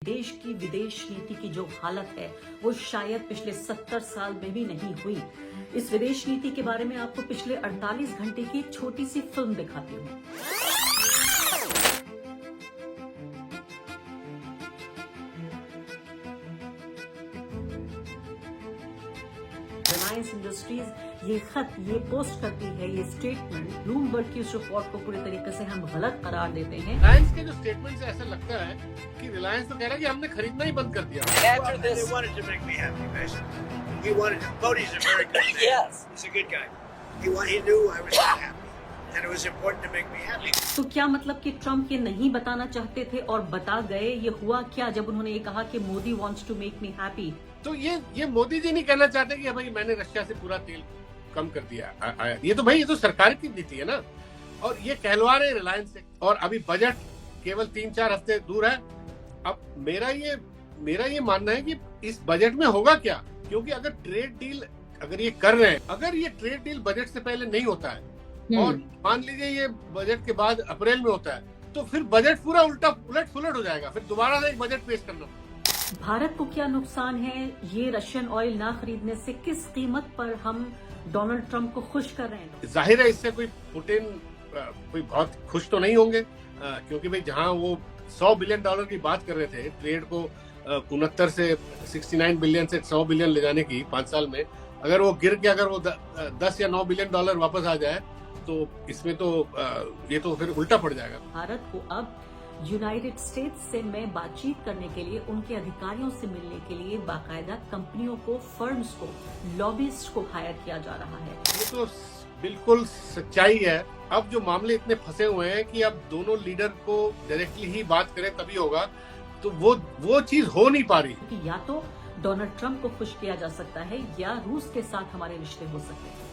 देश की विदेश नीति की जो हालत है वो शायद पिछले 70 साल में भी नहीं हुई। इस विदेश नीति के बारे में आपको पिछले 48 घंटे की एक छोटी सी फिल्म दिखाती हूँ। रिलायंस इंडस्ट्रीज ये खत ये पोस्ट करती है, ये स्टेटमेंट ब्लूमबर्ग की उस रिपोर्ट को पूरी तरीके से हम गलत करार देते हैं। रिलायंस के जो स्टेटमेंट से ऐसा लगता है कि रिलायंस तो कह रहा है कि हमने खरीदना ही बंद कर दिया। After this, They wanted to make me happy, basically. He wanted to. Modi's a very good man. Yes. He's a good guy. He knew I was not happy, and it was important to make me happy. तो क्या मतलब कि Trump ये नहीं बताना चाहते थे और बता गए? ये हुआ क्या जब उन्होंने ये कहा कि Modi wants to make me happy? तो ये मोदी जी नहीं कहना चाहते कि भाई मैंने रशिया से पूरा तेल कम कर दिया। ये तो भाई ये तो सरकार की नीति है ना, और ये कहलवा रहे रिलायंस से। और अभी बजट केवल 3-4 हफ्ते दूर है। अब मेरा ये मानना है कि इस बजट में होगा क्या, क्योंकि अगर ट्रेड डील अगर ये कर रहे हैं, अगर ये ट्रेड डील बजट से पहले नहीं होता है और मान लीजिए ये बजट के बाद अप्रैल में होता है, तो फिर बजट पूरा उलट पुलट हो जाएगा। फिर दोबारा से एक बजट पेश करना। भारत को क्या नुकसान है ये रशियन ऑयल ना खरीदने से? किस कीमत पर हम डोनाल्ड ट्रंप को खुश कर रहे हैं? जाहिर है इससे कोई पुतिन कोई बहुत खुश तो नहीं होंगे, क्योंकि भाई जहां वो $100 बिलियन की बात कर रहे थे ट्रेड को 69 से 69 बिलियन से 100 बिलियन ले जाने की 5 साल में, अगर वो गिर के अगर वो 10 या 9 बिलियन डॉलर वापस आ जाए तो इसमें तो ये तो फिर उल्टा पड़ जाएगा। भारत को अब यूनाइटेड स्टेट्स से मैं बातचीत करने के लिए, उनके अधिकारियों से मिलने के लिए बाकायदा कंपनियों को, फर्म्स को, लॉबिस्ट को हायर किया जा रहा है। ये तो बिल्कुल सच्चाई है। अब जो मामले इतने फंसे हुए हैं कि अब दोनों लीडर को डायरेक्टली ही बात करें तभी होगा, तो वो चीज हो नहीं पा रही। क्योंकि या तो डोनाल्ड ट्रंप को खुश किया जा सकता है या रूस के साथ हमारे रिश्ते हो सकते हैं।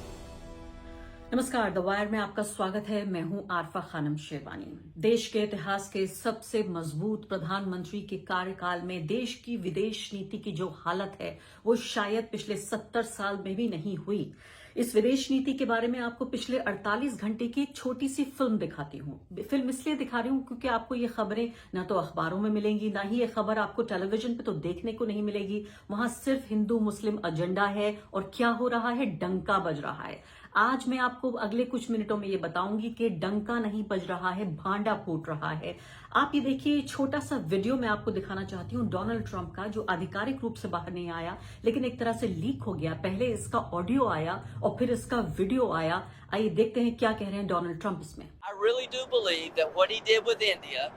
नमस्कार, द वायर में आपका स्वागत है। मैं हूं आरफा खानम शेरवानी। देश के इतिहास के सबसे मजबूत प्रधानमंत्री के कार्यकाल में देश की विदेश नीति की जो हालत है वो शायद पिछले 70 साल में भी नहीं हुई। इस विदेश नीति के बारे में आपको पिछले 48 घंटे की एक छोटी सी फिल्म दिखाती हूँ। फिल्म इसलिए दिखा रही हूँ क्योंकि आपको ये खबरें ना तो अखबारों में मिलेंगी, ना ही ये खबर आपको टेलीविजन पे तो देखने को नहीं मिलेगी। वहां सिर्फ हिंदू मुस्लिम एजेंडा है और क्या हो रहा है, डंका बज रहा है। आज मैं आपको अगले कुछ मिनटों में ये बताऊंगी कि डंका नहीं बज रहा है, भांडा फूट रहा है। आप ये देखिए, छोटा सा वीडियो मैं आपको दिखाना चाहती हूँ डोनाल्ड ट्रंप का, जो आधिकारिक रूप से बाहर नहीं आया लेकिन एक तरह से लीक हो गया। पहले इसका ऑडियो आया और फिर इसका वीडियो आया। आइए देखते हैं क्या कह रहे हैं डोनाल्ड ट्रंप इसमें। I really do believe that what he did with India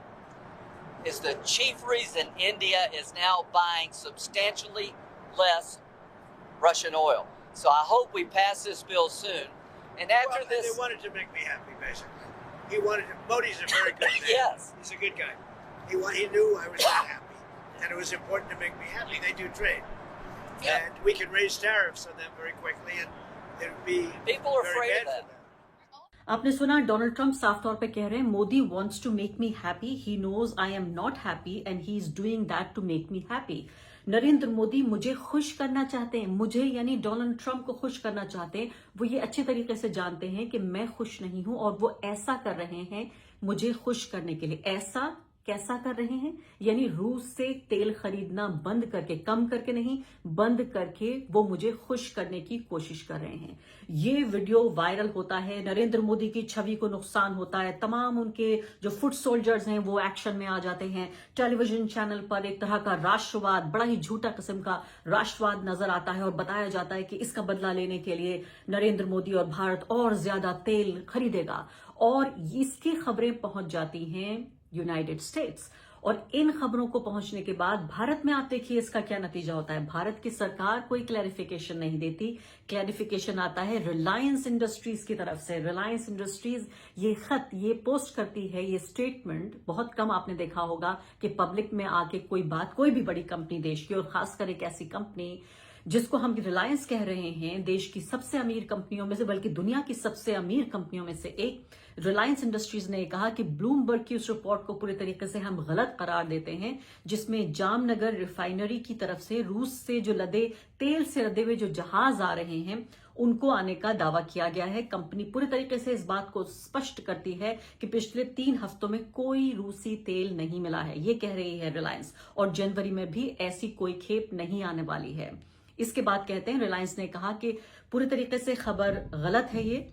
is the chief reason India is now buying substantially less Russian oil. So I hope we pass this bill soon. And after this, They wanted to make me happy, basically. He wanted to. Modi's a very good man. Yes. He's a good guy. He knew I was not happy, and it was important to make me happy. They do trade, Yeah. and we can raise tariffs on them very quickly, and it would be People are very afraid bad of for that. them. आपने सुना, Donald Trump साफ तौर पे कह रहे हैं Modi wants to make me happy, he knows I am not happy and he is doing that to make me happy. Narendra Modi मुझे खुश करना चाहते हैं, मुझे यानी डोनाल्ड ट्रंप को खुश करना चाहते हैं। वो ये अच्छे तरीके से जानते हैं कि मैं खुश नहीं हूं और वो ऐसा कर रहे हैं मुझे खुश करने के लिए। ऐसा कैसा कर रहे हैं? यानी रूस से तेल खरीदना बंद करके, कम करके नहीं, बंद करके वो मुझे खुश करने की कोशिश कर रहे हैं। ये वीडियो वायरल होता है, नरेंद्र मोदी की छवि को नुकसान होता है, तमाम उनके जो फुट सोल्जर्स हैं वो एक्शन में आ जाते हैं। टेलीविजन चैनल पर एक तरह का राष्ट्रवाद, बड़ा ही झूठा किस्म का राष्ट्रवाद नजर आता है और बताया जाता है कि इसका बदला लेने के लिए नरेंद्र मोदी और भारत और ज्यादा तेल खरीदेगा। और इसकी खबरें पहुंच जाती हैं यूनाइटेड स्टेट्स, और इन खबरों को पहुंचने के बाद भारत में आप देखिए इसका क्या नतीजा होता है। भारत की सरकार कोई क्लैरिफिकेशन नहीं देती। क्लैरिफिकेशन आता है रिलायंस इंडस्ट्रीज की तरफ से। रिलायंस इंडस्ट्रीज ये खत ये पोस्ट करती है, ये स्टेटमेंट बहुत कम आपने देखा होगा कि पब्लिक में आके कोई बात, कोई भी बड़ी कंपनी देश की, और खासकर एक ऐसी कंपनी जिसको हम रिलायंस कह रहे हैं, देश की सबसे अमीर कंपनियों में से, बल्कि दुनिया की सबसे अमीर कंपनियों में से एक, रिलायंस इंडस्ट्रीज ने कहा कि ब्लूमबर्ग की उस रिपोर्ट को पूरी तरीके से हम गलत करार देते हैं, जिसमें जामनगर रिफाइनरी की तरफ से रूस से जो तेल से लदे हुए जो जहाज आ रहे हैं उनको आने का दावा किया गया है। कंपनी पूरी तरीके से इस बात को स्पष्ट करती है कि पिछले 3 हफ्तों में कोई रूसी तेल नहीं मिला है, ये कह रही है रिलायंस, और जनवरी में भी ऐसी कोई खेप नहीं आने वाली है। इसके बाद कहते हैं रिलायंस ने कहा कि पूरी तरीके से खबर गलत है ये,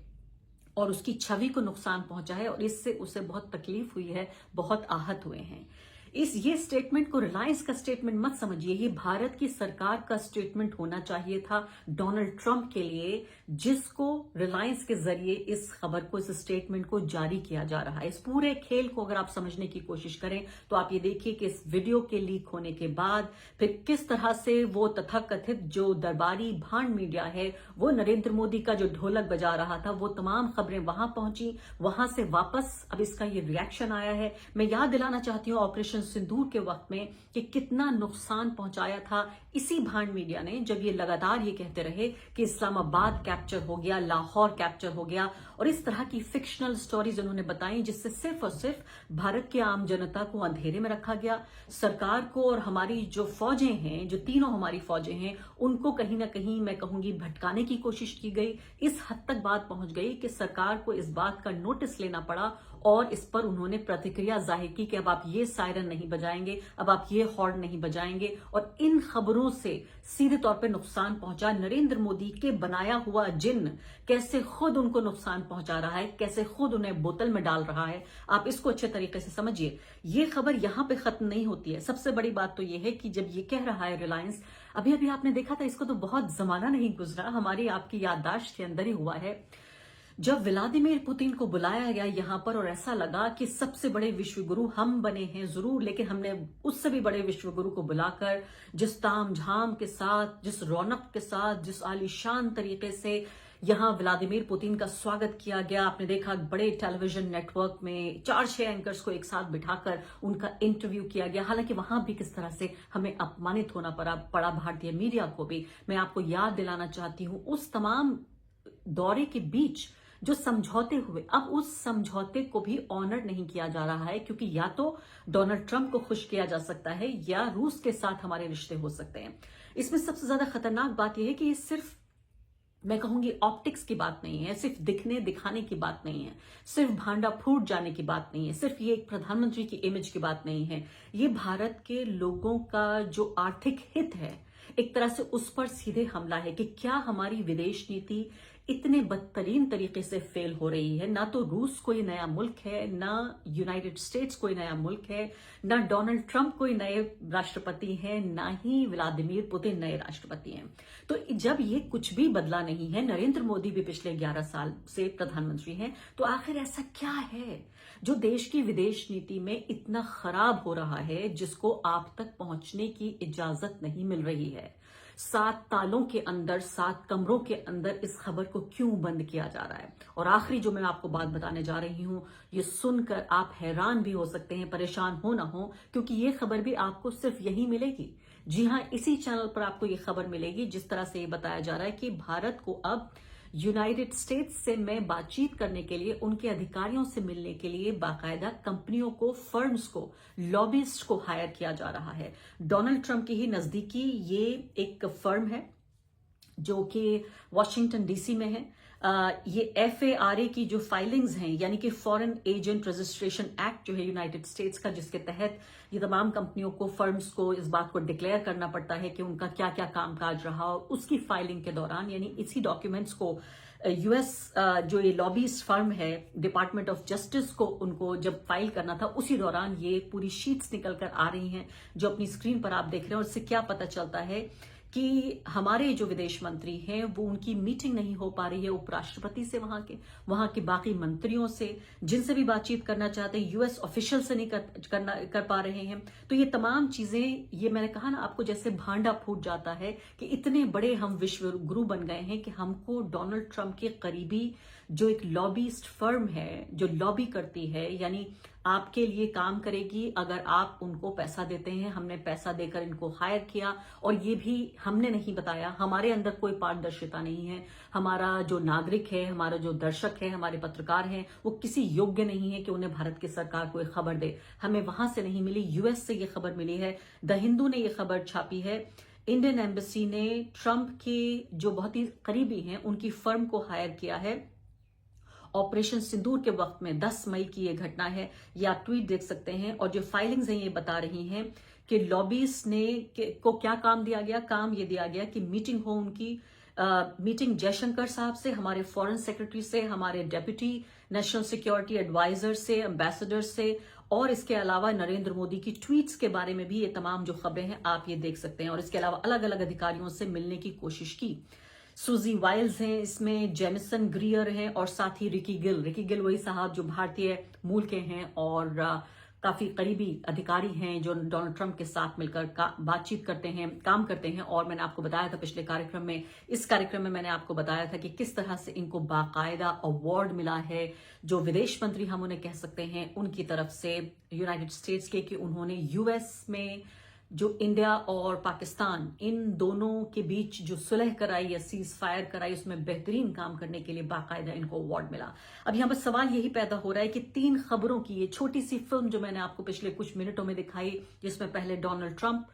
और उसकी छवि को नुकसान पहुंचा है और इससे उसे बहुत तकलीफ हुई है, बहुत आहत हुए हैं। ये स्टेटमेंट को रिलायंस का स्टेटमेंट मत समझिए, ये भारत की सरकार का स्टेटमेंट होना चाहिए था डोनाल्ड ट्रंप के लिए, जिसको रिलायंस के जरिए इस खबर को, इस स्टेटमेंट को जारी किया जा रहा है। इस पूरे खेल को अगर आप समझने की कोशिश करें तो आप ये देखिए कि इस वीडियो के लीक होने के बाद फिर किस तरह से वो तथाकथित जो दरबारी भांड मीडिया है, वो नरेंद्र मोदी का जो ढोलक बजा रहा था, वो तमाम खबरें वहां पहुंची, वहां से वापस अब इसका ये रिएक्शन आया है। मैं याद दिलाना चाहती हूँ ऑपरेशन सिंदूर के वक्त में कि कितना नुकसान पहुंचाया था इसी भांड मीडिया ने, जब ये लगातार ये कहते रहे कि इस्लामाबाद कैप्चर हो गया, लाहौर कैप्चर हो गया, और इस तरह की फिक्शनल स्टोरीज उन्होंने बताई जिससे सिर्फ और सिर्फ भारत की आम जनता को अंधेरे में रखा गया। सरकार को और हमारी जो फौजें हैं, जो तीनों हमारी फौजें हैं, उनको कहीं ना कहीं मैं कहूंगी भटकाने की कोशिश की गई। इस हद तक बात पहुंच गई कि सरकार को इस बात का नोटिस लेना पड़ा और इस पर उन्होंने प्रतिक्रिया जाहिर की कि अब आप ये सायरन नहीं बजाएंगे, अब आप ये हॉर्न नहीं बजाएंगे, और इन खबरों से सीधे तौर पे नुकसान पहुंचा। नरेंद्र मोदी के बनाया हुआ जिन्न कैसे खुद उनको नुकसान पहुंचा रहा है, कैसे खुद उन्हें बोतल में डाल रहा है, आप इसको अच्छे तरीके से समझिए। ये खबर यहां पे खत्म नहीं होती है। सबसे बड़ी बात तो ये है कि जब ये कह रहा है रिलायंस, अभी अभी आपने देखा था, इसको तो बहुत जमाना नहीं गुजरा, हमारी आपकी याददाश्त के अंदर ही हुआ है, जब व्लादिमीर पुतिन को बुलाया गया यहां पर और ऐसा लगा कि सबसे बड़े विश्व गुरु हम बने हैं जरूर, लेकिन हमने उससे भी बड़े विश्व गुरु को बुलाकर जिस ताम झाम के साथ, जिस रौनक के साथ, जिस आलीशान तरीके से यहां व्लादिमीर पुतिन का स्वागत किया गया। आपने देखा बड़े टेलीविजन नेटवर्क में 4-6 एंकर्स को एक साथ बिठाकर उनका इंटरव्यू किया गया। हालांकि वहां भी किस तरह से हमें अपमानित होना पड़ा भारतीय मीडिया को भी। मैं आपको याद दिलाना चाहती हूं उस तमाम दौरे के बीच जो समझौते हुए, अब उस समझौते को भी ऑनर नहीं किया जा रहा है, क्योंकि या तो डोनाल्ड ट्रंप को खुश किया जा सकता है या रूस के साथ हमारे रिश्ते हो सकते हैं। इसमें सबसे ज्यादा खतरनाक बात यह है कि ये सिर्फ, मैं कहूंगी, ऑप्टिक्स की बात नहीं है, सिर्फ दिखने दिखाने की बात नहीं है, सिर्फ भांडा फूट जाने की बात नहीं है, सिर्फ ये एक प्रधानमंत्री की इमेज की बात नहीं है। ये भारत के लोगों का जो आर्थिक हित है, एक तरह से उस पर सीधे हमला है कि क्या हमारी विदेश नीति इतने बदतरीन तरीके से फेल हो रही है। ना तो रूस कोई नया मुल्क है, ना यूनाइटेड स्टेट्स कोई नया मुल्क है, ना डोनाल्ड ट्रंप कोई नए राष्ट्रपति हैं, ना ही व्लादिमीर पुतिन नए राष्ट्रपति हैं। तो जब ये कुछ भी बदला नहीं है, नरेंद्र मोदी भी पिछले 11 साल से प्रधानमंत्री हैं, तो आखिर ऐसा क्या है जो देश की विदेश नीति में इतना खराब हो रहा है, जिसको आप तक पहुंचने की इजाजत नहीं मिल रही है? 7 तालों के अंदर, 7 कमरों के अंदर इस खबर को क्यों बंद किया जा रहा है? और आखिरी जो मैं आपको बात बताने जा रही हूं, ये सुनकर आप हैरान भी हो सकते हैं, परेशान हो ना हो, क्योंकि ये खबर भी आपको सिर्फ यही मिलेगी। जी हां, इसी चैनल पर आपको ये खबर मिलेगी, जिस तरह से ये बताया जा रहा है कि भारत को अब यूनाइटेड स्टेट्स से में बातचीत करने के लिए, उनके अधिकारियों से मिलने के लिए बाकायदा कंपनियों को, फर्म्स को, लॉबिस्ट को हायर किया जा रहा है। डोनाल्ड ट्रंप की ही नजदीकी ये एक फर्म है जो कि वॉशिंगटन डीसी में है। ये FARA की जो फाइलिंग्स हैं, यानी कि फॉरेन एजेंट रजिस्ट्रेशन एक्ट जो है यूनाइटेड स्टेट्स का, जिसके तहत ये तमाम कंपनियों को, फर्म्स को इस बात को डिक्लेयर करना पड़ता है कि उनका क्या क्या कामकाज रहा, और उसकी फाइलिंग के दौरान, यानी इसी डॉक्यूमेंट्स को US जो ये लॉबीस्ट फर्म है, डिपार्टमेंट ऑफ जस्टिस को उनको जब फाइल करना था, उसी दौरान ये पूरी शीट्स निकल कर आ रही हैं जो अपनी स्क्रीन पर आप देख रहे हैं। और इससे क्या पता चलता है कि हमारे जो विदेश मंत्री हैं, वो उनकी मीटिंग नहीं हो पा रही है उपराष्ट्रपति से, वहां के बाकी मंत्रियों से, जिनसे भी बातचीत करना चाहते हैं, US ऑफिशियल से नहीं कर पा रहे हैं। तो ये तमाम चीजें, ये मैंने कहा ना आपको, जैसे भांडा फूट जाता है कि इतने बड़े हम विश्व गुरु बन गए हैं कि हमको डोनाल्ड ट्रंप के करीबी जो एक लॉबीस्ट फर्म है, जो लॉबी करती है, यानी आपके लिए काम करेगी अगर आप उनको पैसा देते हैं। हमने पैसा देकर इनको हायर किया, और ये भी हमने नहीं बताया, हमारे अंदर कोई पारदर्शिता नहीं है। हमारा जो नागरिक है, हमारा जो दर्शक है, हमारे पत्रकार हैं, वो किसी योग्य नहीं है कि उन्हें भारत की सरकार को एक खबर दे। हमें वहां से नहीं मिली, US से ये खबर मिली है। द हिंदू ने ये खबर छापी है। इंडियन एम्बेसी ने ट्रंप के जो बहुत ही करीबी हैं उनकी फर्म को हायर किया है। ऑपरेशन सिंदूर के वक्त में 10 मई की ये घटना है, ये आप ट्वीट देख सकते हैं। और जो फाइलिंग्स हैं ये बता रही हैं कि लॉबीज ने को क्या काम दिया गया। काम ये दिया गया कि मीटिंग हो उनकी, मीटिंग जयशंकर साहब से, हमारे फॉरेन सेक्रेटरी से, हमारे डेप्यूटी नेशनल सिक्योरिटी एडवाइजर से, एम्बेसडर से, और इसके अलावा नरेंद्र मोदी की ट्वीट्स के बारे में भी ये तमाम जो खबरें हैं आप ये देख सकते हैं। और इसके अलावा अलग अलग अधिकारियों से मिलने की कोशिश की। सूजी वाइल्स हैं इसमें, जेमिसन ग्रियर हैं, और साथ ही रिकी गिल वही साहब जो भारतीय मूल के हैं और काफी करीबी अधिकारी हैं जो डोनाल्ड ट्रंप के साथ मिलकर बातचीत करते हैं, काम करते हैं। और मैंने आपको बताया था पिछले कार्यक्रम में, इस कार्यक्रम में मैंने आपको बताया था कि किस तरह से इनको बाकायदा अवार्ड मिला है, जो विदेश मंत्री हम उन्हें कह सकते हैं उनकी तरफ से यूनाइटेड स्टेट्स के, कि उन्होंने यूएस में जो इंडिया और पाकिस्तान इन दोनों के बीच जो सुलह कराई या सीज फायर कराई उसमें बेहतरीन काम करने के लिए बाकायदा इनको अवार्ड मिला। अब यहां पर सवाल यही पैदा हो रहा है कि 3 खबरों की ये छोटी सी फिल्म जो मैंने आपको पिछले कुछ मिनटों में दिखाई, जिसमें पहले डोनाल्ड ट्रंप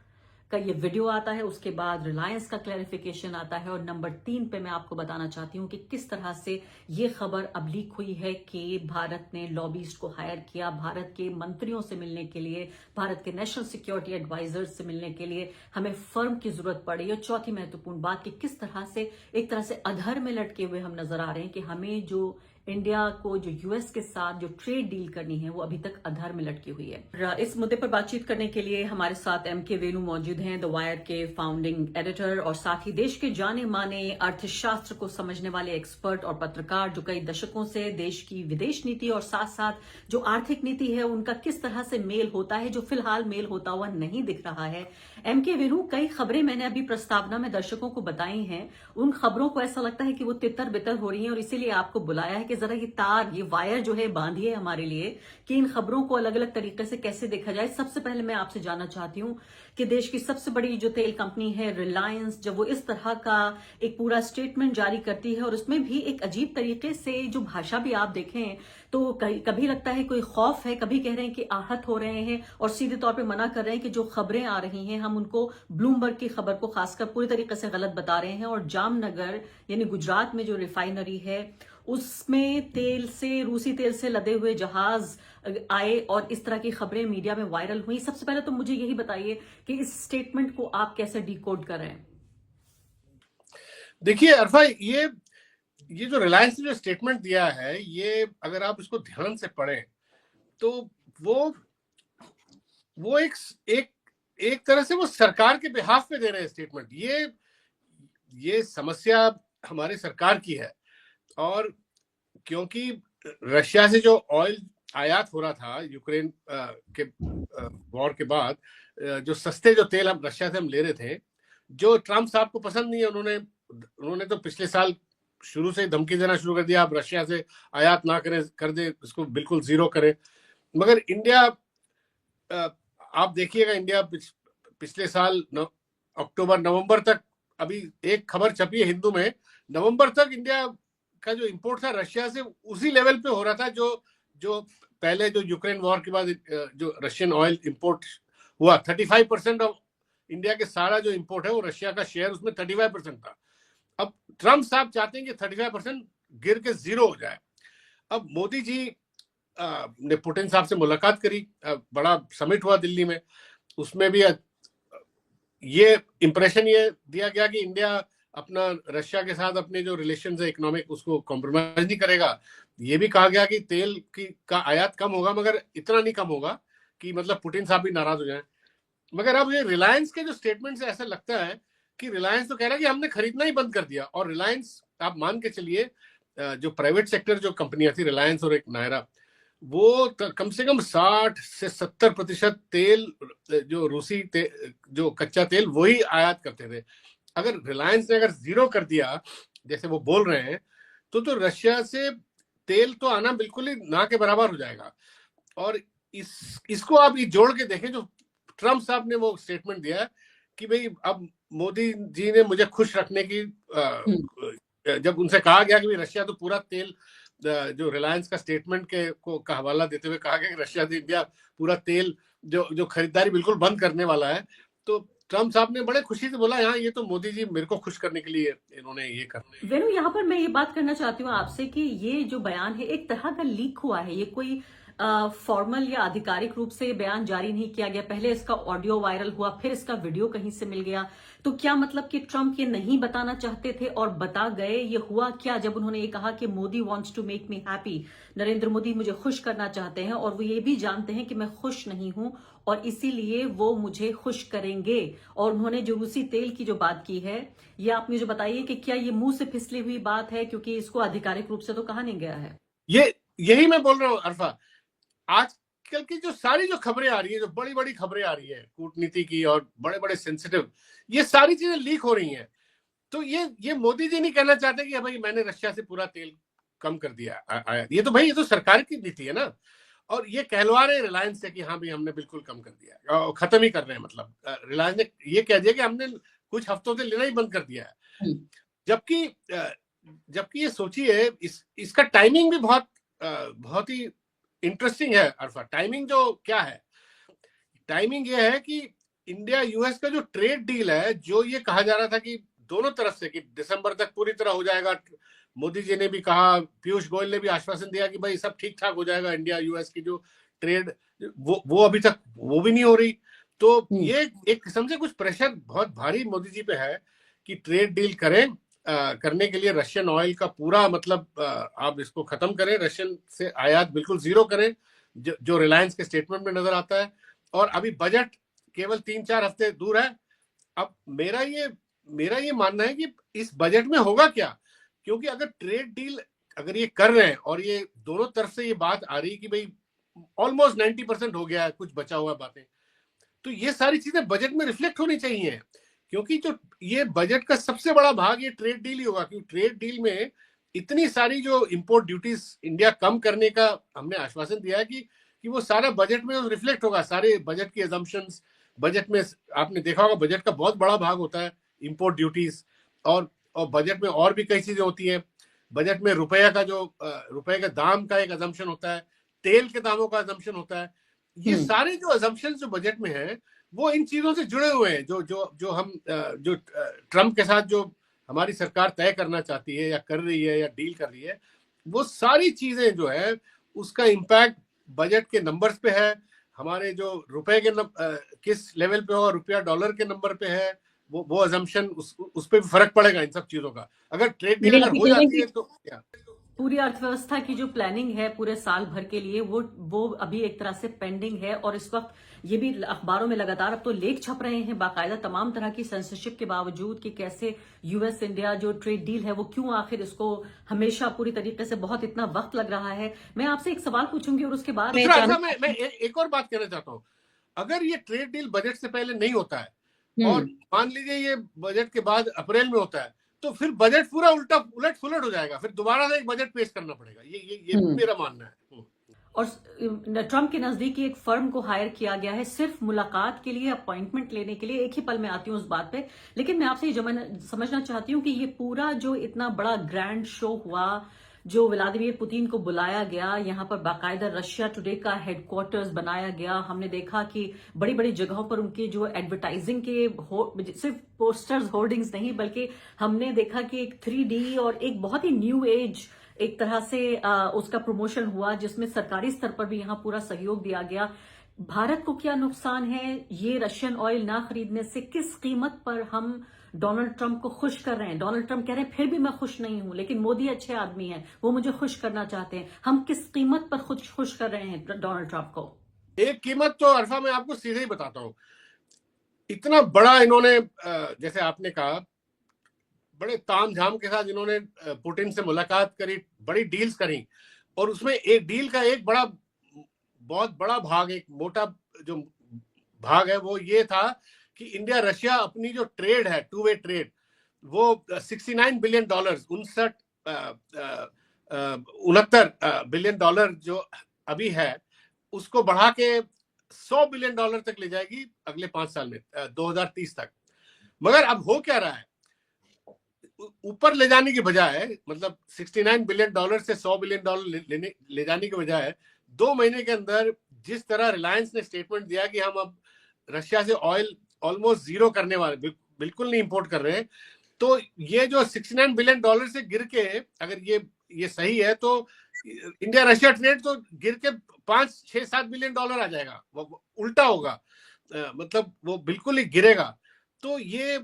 का ये वीडियो आता है, उसके बाद रिलायंस का क्लैरिफिकेशन आता है, और नंबर 3 पे मैं आपको बताना चाहती हूं कि किस तरह से ये खबर अब लीक हुई है कि भारत ने लॉबीस्ट को हायर किया भारत के मंत्रियों से मिलने के लिए, भारत के नेशनल सिक्योरिटी एडवाइजर से मिलने के लिए हमें फर्म की जरूरत पड़ी। और चौथी महत्वपूर्ण बात कि किस तरह से एक तरह से अधर में लटके हुए हम नजर आ रहे हैं कि हमें जो इंडिया को जो यूएस के साथ जो ट्रेड डील करनी है वो अभी तक अधर में लटकी हुई है। इस मुद्दे पर बातचीत करने के लिए हमारे साथ एमके वेणु मौजूद हैं, द वायर के फाउंडिंग एडिटर, और साथ ही देश के जाने माने अर्थशास्त्र को समझने वाले एक्सपर्ट और पत्रकार, जो कई दशकों से देश की विदेश नीति और साथ साथ जो आर्थिक नीति है उनका किस तरह से मेल होता है, जो फिलहाल मेल होता हुआ नहीं दिख रहा है। एमके वेणु, कई खबरें मैंने अभी प्रस्तावना में दर्शकों को बताई हैं, उन खबरों को ऐसा लगता है कि वो तितर बितर हो रही हैं, और इसीलिए आपको बुलाया है कि जरा ये तार, ये वायर जो है बांधिए हमारे लिए कि इन खबरों को अलग अलग तरीके से कैसे देखा जाए। सबसे पहले मैं आपसे जानना चाहती हूं कि देश की सबसे बड़ी जो तेल कंपनी है रिलायंस, जब वो इस तरह का एक पूरा स्टेटमेंट जारी करती है और उसमें भी एक अजीब तरीके से जो भाषा भी आप देखें तो कभी लगता है कोई खौफ है, कभी कह रहे हैं कि आहत हो रहे हैं, और सीधे तौर पे मना कर रहे हैं कि जो खबरें आ रही हैं हम उनको ब्लूमबर्ग की खबर को खासकर पूरी तरीके से गलत बता रहे हैं। और जामनगर यानी गुजरात में जो रिफाइनरी है उसमें तेल से, रूसी तेल से लदे हुए जहाज आए और इस तरह की खबरें मीडिया में वायरल हुई। सबसे पहले तो मुझे यही बताइए कि इस स्टेटमेंट को आप कैसे डिकोड कर रहे हैं? देखिए अरफा, ये जो रिलायंस ने जो स्टेटमेंट दिया है, ये अगर आप इसको ध्यान से पढ़ें तो वो एक तरह से वो सरकार के बिहाफ पे दे रहे हैं स्टेटमेंट। ये समस्या हमारी सरकार की है, और क्योंकि रशिया से जो ऑयल आयात हो रहा था यूक्रेन के वॉर के बाद, जो सस्ते जो तेल हम रशिया से हम ले रहे थे, जो ट्रम्प साहब को पसंद नहीं है, उन्होंने तो पिछले साल शुरू से धमकी देना शुरू कर दिया, आप रशिया से आयात ना कर दे, इसको बिल्कुल जीरो करें। मगर इंडिया, आप देखिएगा, इंडिया पिछले साल अक्टूबर नवंबर तक, अभी एक खबर छपी है हिंदू में, नवंबर तक इंडिया का जो इंपोर्ट था रशिया से उसी लेवल पे हो रहा था जो पहले जो यूक्रेन वॉर के बाद जो रशियन ऑयल इंपोर्ट हुआ। 35% ऑफ इंडिया के सारा जो इंपोर्ट है वो रशिया का शेयर उसमें 35% था। अब ट्रम्प साहब चाहते हैं कि 35% गिर के 0 हो जाए। अब मोदी जी ने पुतिन साहब से मुलाकात करी, बड़ा समिट हुआ दिल्ली में, उसमें भी ये इंप्रेशन ये दिया गया कि इंडिया अपना रशिया के साथ अपने जो रिलेशन है इकोनॉमिक, उसको कॉम्प्रोमाइज नहीं करेगा। ये भी कहा गया कि तेल का आयात कम होगा, मगर इतना नहीं कम होगा कि मतलब पुतिन साहब भी नाराज हो जाएं। मगर अब ये रिलायंस के जो स्टेटमेंट से ऐसा लगता है कि रिलायंस तो कह रहा है कि हमने खरीदना ही बंद कर दिया। और रिलायंस, आप मान के चलिए, जो प्राइवेट सेक्टर जो कंपनियां थी रिलायंस और एक नायरा, वो कम से कम 60 से 70% तेल, जो रूसी जो कच्चा तेल, वही आयात करते थे। अगर रिलायंस ने अगर 0 कर दिया जैसे वो बोल रहे हैं, तो रशिया से तेल तो आना बिल्कुल ही ना के बराबर हो जाएगा। और इसको आप ये जोड़ के देखें, जो ट्रम्प साहब ने वो स्टेटमेंट दिया कि भाई अब मोदी जी ने मुझे खुश रखने की, जब उनसे कहा गया कि रशिया तो पूरा तेल, जो रिलायंस का स्टेटमेंट का हवाला देते हुए कहा गया कि रशिया से इंडिया पूरा तेल जो खरीदारी बिल्कुल बंद करने वाला है, तो ट्रम्प साहब ने बड़े खुशी से बोला, यहाँ ये तो मोदी जी मेरे को खुश करने के लिए इन्होंने ये कर। वेनु, यहाँ पर मैं ये बात करना चाहती हूँ आपसे कि ये जो बयान है एक तरह का लीक हुआ है। ये कोई फॉर्मल या आधिकारिक रूप से बयान जारी नहीं किया गया। पहले इसका ऑडियो वायरल हुआ, फिर इसका वीडियो कहीं से मिल गया। तो क्या मतलब कि ट्रम्प ये नहीं बताना चाहते थे और बता गए? ये हुआ क्या जब उन्होंने ये कहा कि Modi wants to make me happy, Narendra Modi मुझे खुश करना चाहते हैं और वो ये भी जानते हैं कि मैं खुश नहीं हूं और इसीलिए वो मुझे खुश करेंगे। और उन्होंने जो रूसी तेल की जो बात की है, ये आप मुझे बताइए कि क्या ये मुंह से फिसली हुई बात है, क्योंकि इसको आधिकारिक रूप से तो कहा नहीं गया है। यही मैं बोल रहा हूँ अरफा, आजकल की जो सारी जो खबरें आ रही है, जो बड़ी बड़ी खबरें आ रही है कूटनीति की और बड़े बड़े सेंसिटिव, ये सारी चीजें लीक हो रही हैं। तो ये मोदी जी नहीं कहना चाहते कि भाई मैंने रशिया से पूरा तेल कम कर दिया आयात। ये तो भाई, ये तो सरकार की नीति है ना। और ये कहलवा रहे रिलायंस से कि हाँ भाई हमने बिल्कुल कम कर दिया और खत्म ही कर रहे हैं। मतलब रिलायंस ने ये कह दिया कि हमने कुछ हफ्तों से लेना ही बंद कर दिया है। जबकि ये सोचिए, इसका टाइमिंग भी बहुत ही इंटरेस्टिंग है अरफा। टाइमिंग जो क्या है, टाइमिंग ये है कि इंडिया यूएस का जो ट्रेड डील है, जो ये कहा जा रहा था कि दोनों तरफ से कि दिसंबर तक पूरी तरह हो जाएगा। मोदी जी ने भी कहा, पीयूष गोयल ने भी आश्वासन दिया कि भाई सब ठीक ठाक हो जाएगा। इंडिया यूएस की जो ट्रेड वो अभी तक वो भी नहीं हो रही। तो ये एक किस्म से कुछ प्रेशर बहुत भारी मोदी जी पे है कि ट्रेड डील करें, करने के लिए रशियन ऑयल का पूरा मतलब आप इसको खत्म करें, रशियन से आयात बिल्कुल जीरो करें, जो रिलायंस के स्टेटमेंट में नजर आता है। और अभी बजट केवल 3-4 हफ्ते दूर है। अब मेरा ये मानना है कि इस बजट में होगा क्या, क्योंकि अगर ट्रेड डील अगर ये कर रहे हैं और ये दोनों तरफ से ये बात आ रही कि भाई ऑलमोस्ट 90% हो गया है, कुछ बचा हुआ बातें, तो ये सारी चीजें बजट में रिफ्लेक्ट होनी चाहिए। क्योंकि जो ये बजट का सबसे बड़ा भाग ये ट्रेड डील ही होगा, क्योंकि ट्रेड डील में इतनी सारी जो इंपोर्ट ड्यूटीज इंडिया कम करने का हमने आश्वासन दिया है कि वो सारा बजट में रिफ्लेक्ट होगा। सारे बजट की अजम्पशंस, बजट में आपने देखा होगा बजट का बहुत बड़ा भाग होता है इंपोर्ट ड्यूटीज, और बजट में और भी कई चीजें होती हैं। बजट में रुपये का दाम का एक अजम्पशन होता है, तेल के दामों का अजम्पशन होता है। ये सारे जो अजम्पशन जो बजट में है वो इन चीजों से जुड़े हुए हैं, जो ट्रम्प के साथ जो हमारी सरकार तय करना चाहती है या कर रही है या डील कर रही है, वो सारी चीजें जो है उसका इम्पैक्ट बजट के नंबर्स पे है। हमारे जो रुपए के किस लेवल पे होगा, रुपया डॉलर के नंबर पे है, वो अजम्पशन उस पे भी फर्क पड़ेगा इन सब चीजों का। अगर ट्रेड डील अगर हो जाती है तो क्या पूरी अर्थव्यवस्था की जो प्लानिंग है पूरे साल भर के लिए वो अभी एक तरह से पेंडिंग है। और इस वक्त ये भी अखबारों में लगातार अब तो लेख छप रहे हैं बाकायदा, तमाम तरह की सेंसरशिप के बावजूद, कि कैसे यूएस इंडिया जो ट्रेड डील है वो क्यों आखिर इसको हमेशा पूरी तरीके से बहुत इतना वक्त लग रहा है। मैं आपसे एक सवाल पूछूंगी और उसके बाद मैं एक और बात कहना चाहता हूँ। अगर ये ट्रेड डील बजट से पहले नहीं होता है और मान लीजिए ये बजट के बाद अप्रैल में होता है, तो फिर बजट पूरा उलट फुलट हो जाएगा। फिर दोबारा से एक बजट पेश करना पड़ेगा। ये मेरा मानना है। और ट्रम्प के नजदीक एक फर्म को हायर किया गया है सिर्फ मुलाकात के लिए, अपॉइंटमेंट लेने के लिए। एक ही पल में आती हूँ उस बात पे, लेकिन मैं आपसे ये समझना चाहती हूँ कि ये पूरा जो इतना बड़ा ग्रैंड शो हुआ, जो व्लादिमीर पुतिन को बुलाया गया, यहाँ पर बाकायदा रशिया टुडे का हेडक्वार्टर्स बनाया गया। हमने देखा कि बड़ी बड़ी जगहों पर उनके जो एडवर्टाइजिंग के सिर्फ पोस्टर्स, होर्डिंग्स नहीं, बल्कि हमने देखा कि एक 3D और एक बहुत ही न्यू एज एक तरह से उसका प्रमोशन हुआ, जिसमें सरकारी स्तर पर भी यहाँ पूरा सहयोग दिया गया। भारत को क्या नुकसान है ये रशियन ऑयल ना खरीदने से? किस कीमत पर हम डोनाल्ड ट्रंप को खुश कर रहे हैं? डोनाल्ड ट्रंप कह रहे हैं फिर भी मैं खुश नहीं हूं, लेकिन मोदी अच्छे आदमी हैं, वो मुझे खुश करना चाहते हैं। हम किस कीमत पर खुश कर रहे हैं डोनाल्ड ट्रंप को? एक कीमत तो अरफा मैं आपको सीधे ही बताता हूं। इतना बड़ा इन्होंने, जैसे आपने कहा, बड़े तामझाम के साथ इन्होंने पुतिन से मुलाकात करी, बड़ी डील्स करी, और उसमें एक डील का एक बहुत बड़ा भाग, एक मोटा जो भाग है वो ये था कि इंडिया रशिया अपनी जो ट्रेड है, टू वे ट्रेड, वो $69 बिलियन, 69 बिलियन डॉलर जो अभी है, उसको बढ़ा के $100 बिलियन तक ले जाएगी अगले 5 साल में, 2030 तक। मगर अब हो क्या रहा है, ऊपर ले जाने की बजाय, मतलब $69 बिलियन से $100 बिलियन ले जाने की बजाय 2 महीने के अंदर जिस तरह रिलायंस ने स्टेटमेंट दिया कि हम अब रशिया से ऑयल ऑलमोस्ट जीरो करने वाले, बिल्कुल नहीं इंपोर्ट कर रहे हैं। तो ये जो $69 बिलियन से गिर के, अगर ये सही है तो इंडिया रशिया ट्रेड तो गिर के $5-6-7 बिलियन आ जाएगा, वो उल्टा होगा, मतलब वो बिल्कुल ही गिरेगा। तो ये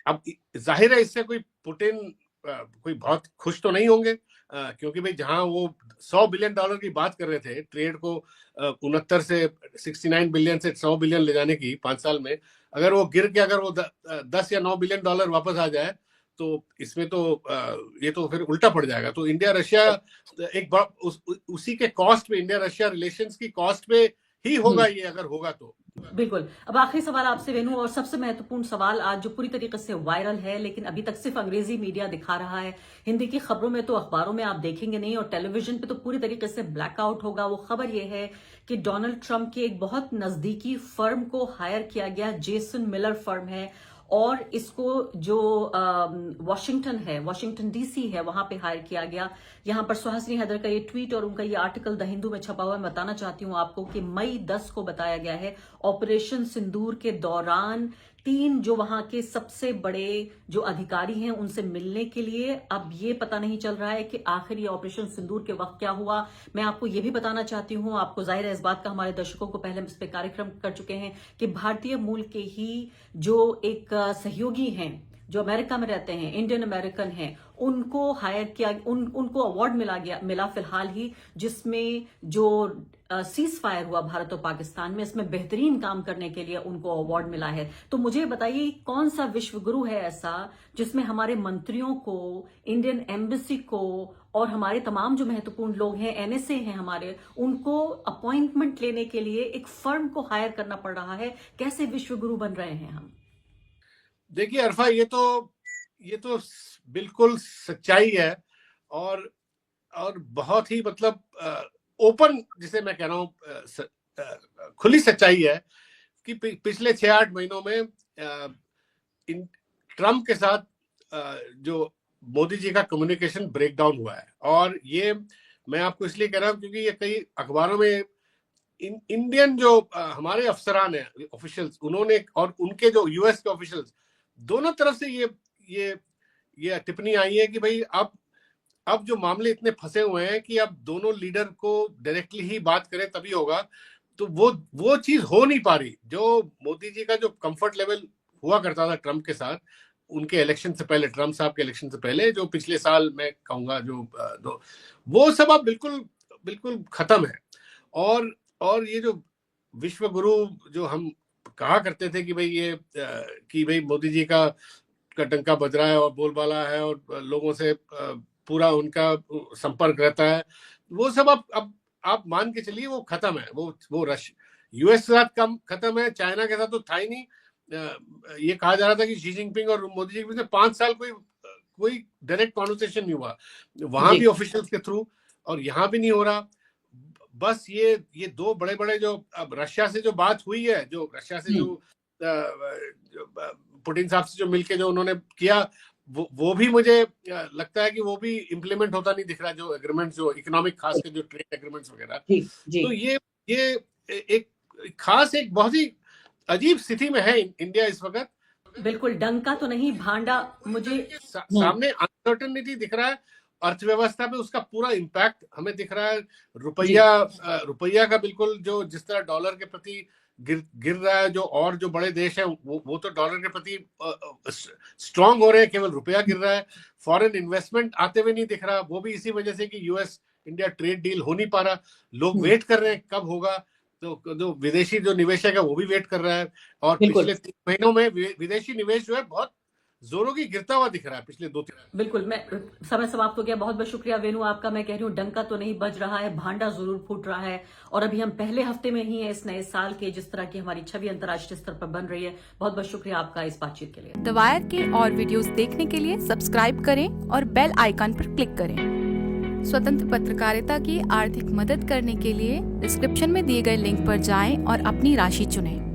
अब जाहिर है इससे कोई पुतिन कोई बहुत खुश तो नहीं होंगे, क्योंकि भाई जहां वो $100 बिलियन की बात कर रहे थे ट्रेड को 69 से 69 बिलियन से 100 बिलियन ले जाने की 5 साल में, अगर वो गिर के अगर वो 10 या 9 बिलियन डॉलर वापस आ जाए तो इसमें तो ये तो फिर उल्टा पड़ जाएगा। तो इंडिया रशिया एक उसी के कॉस्ट पे, इंडिया रशिया रिलेशंस की कॉस्ट पे ही होगा ये, अगर होगा तो। बिल्कुल। अब आखिरी सवाल आपसे वेनु, और सबसे महत्वपूर्ण सवाल आज जो पूरी तरीके से वायरल है लेकिन अभी तक सिर्फ अंग्रेजी मीडिया दिखा रहा है, हिंदी की खबरों में तो अखबारों में आप देखेंगे नहीं और टेलीविजन पे तो पूरी तरीके से ब्लैकआउट होगा। वो खबर ये है कि डोनाल्ड ट्रंप के एक बहुत नजदीकी फर्म को हायर किया गया, जेसन मिलर फर्म है, और इसको जो वॉशिंगटन डीसी है वहां पे हायर किया गया। यहां पर सुहासिनी हैदर का ये ट्वीट और उनका ये आर्टिकल द हिंदू में छपा हुआ है। मैं बताना चाहती हूं आपको कि मई 10 को बताया गया है ऑपरेशन सिंदूर के दौरान 3 जो वहां के सबसे बड़े जो अधिकारी हैं उनसे मिलने के लिए। अब ये पता नहीं चल रहा है कि आखिर ये ऑपरेशन सिंदूर के वक्त क्या हुआ। मैं आपको ये भी बताना चाहती हूं, आपको जाहिर है इस बात का हमारे दर्शकों को पहले हम इस पे कार्यक्रम कर चुके हैं कि भारतीय मूल के ही जो एक सहयोगी हैं जो अमेरिका में रहते हैं, इंडियन अमेरिकन हैं, उनको हायर किया, उनको अवार्ड मिला फिलहाल ही, जिसमें जो सीज फायर हुआ भारत और पाकिस्तान में, इसमें बेहतरीन काम करने के लिए उनको अवार्ड मिला है। तो मुझे बताइए कौन सा विश्व गुरु है ऐसा जिसमें हमारे मंत्रियों को, इंडियन एम्बेसी को और हमारे तमाम जो महत्वपूर्ण लोग हैं, एनएसए हैं हमारे, उनको अपॉइंटमेंट लेने के लिए एक फर्म को हायर करना पड़ रहा है। कैसे विश्व गुरु बन रहे हैं हम? देखिए अरफा, ये तो बिल्कुल सच्चाई है और बहुत ही मतलब ओपन, जिसे मैं कह रहा हूं खुली सच्चाई है कि पिछले 6-8 महीनों में ट्रम्प के साथ जो मोदी जी का कम्युनिकेशन ब्रेकडाउन हुआ है। और ये मैं आपको इसलिए कह रहा हूं क्योंकि ये कई अखबारों में इंडियन जो हमारे अफसरान हैं, ऑफिशियल्स, उन्होंने और उनके जो यूएस के ऑफिशियल्स, दोनों तरफ से ये टिप्पणी आई है कि भाई अब जो मामले इतने फंसे हुए हैं कि अब दोनों लीडर को डायरेक्टली ही बात करें तभी होगा। तो वो चीज हो नहीं पा रही। जो मोदी जी का जो कंफर्ट लेवल हुआ करता था ट्रम्प के साथ, उनके इलेक्शन से पहले, ट्रम्प साहब के इलेक्शन से पहले, जो पिछले साल मैं कहूंगा जो वो सब अब बिल्कुल खत्म है। और ये जो विश्व गुरु जो हम कहा करते थे कि भाई मोदी जी का डंका बज रहा है और बोलबाला है और लोगों से पूरा उनका संपर्क रहता है, वो सब अब आप मान के चलिए वो खत्म है। वो यूएस के साथ कम खत्म है, चाइना के साथ तो था ही नहीं। ये कहा जा रहा था कि शी जिनपिंग और मोदी जी के बीच 5 साल कोई डायरेक्ट कॉन्वर्सेशन नहीं हुआ, वहां भी ऑफिशियल्स के थ्रू, और यहाँ भी नहीं हो रहा। बस ये 2 बड़े जो अब रशिया से जो बात हुई है, जो रशिया से जो पुतिन साहब से जो मिलके जो उन्होंने किया, वो भी मुझे लगता है कि वो भी इम्प्लीमेंट होता नहीं दिख रहा, जो एग्रीमेंट्स, जो इकोनॉमिक खास के जो ट्रेड एग्रीमेंट्स वगैरह। तो ये एक खास, एक बहुत ही अजीब स्थिति में है इंडिया इस वक्त। बिल्कुल डंका तो नहीं, भांडा। मुझे सामने अनसर्टेनिटी दिख रहा है, अर्थव्यवस्था पे उसका पूरा इम्पैक्ट हमें दिख रहा है। रुपया का बिल्कुल जो जिस तरह डॉलर के प्रति गिर रहा है, जो बड़े देश हैं वो तो डॉलर के प्रति स्ट्रांग हो रहे हैं, केवल रुपया गिर रहा है। फॉरेन इन्वेस्टमेंट आते हुए नहीं दिख रहा, वो भी इसी वजह से कि यूएस इंडिया ट्रेड डील हो नहीं पा रहा। लोग वेट कर रहे हैं कब होगा, तो जो विदेशी जो निवेशक है वो भी वेट कर रहा है। और पिछले 3 महीनों में विदेशी निवेश जो है बहुत जोरों की गिरता हुआ दिख रहा है पिछले 2-3। बिल्कुल, मैं समय समाप्त हो गया। बहुत बहुत शुक्रिया वेनु आपका। मैं कह रही हूँ डंका तो नहीं बज रहा है, भांडा जरूर फूट रहा है। और अभी हम पहले हफ्ते में ही है इस नए साल के, जिस तरह की हमारी छवि अंतर्राष्ट्रीय स्तर पर बन रही है। बहुत बहुत शुक्रिया आपका इस बातचीत के लिए। द वायर के और वीडियोस देखने के लिए सब्सक्राइब करें और बेल आइकन पर क्लिक करें। स्वतंत्र पत्रकारिता की आर्थिक मदद करने के लिए डिस्क्रिप्शन में दिए गए लिंक पर जाएं और अपनी राशि चुनें।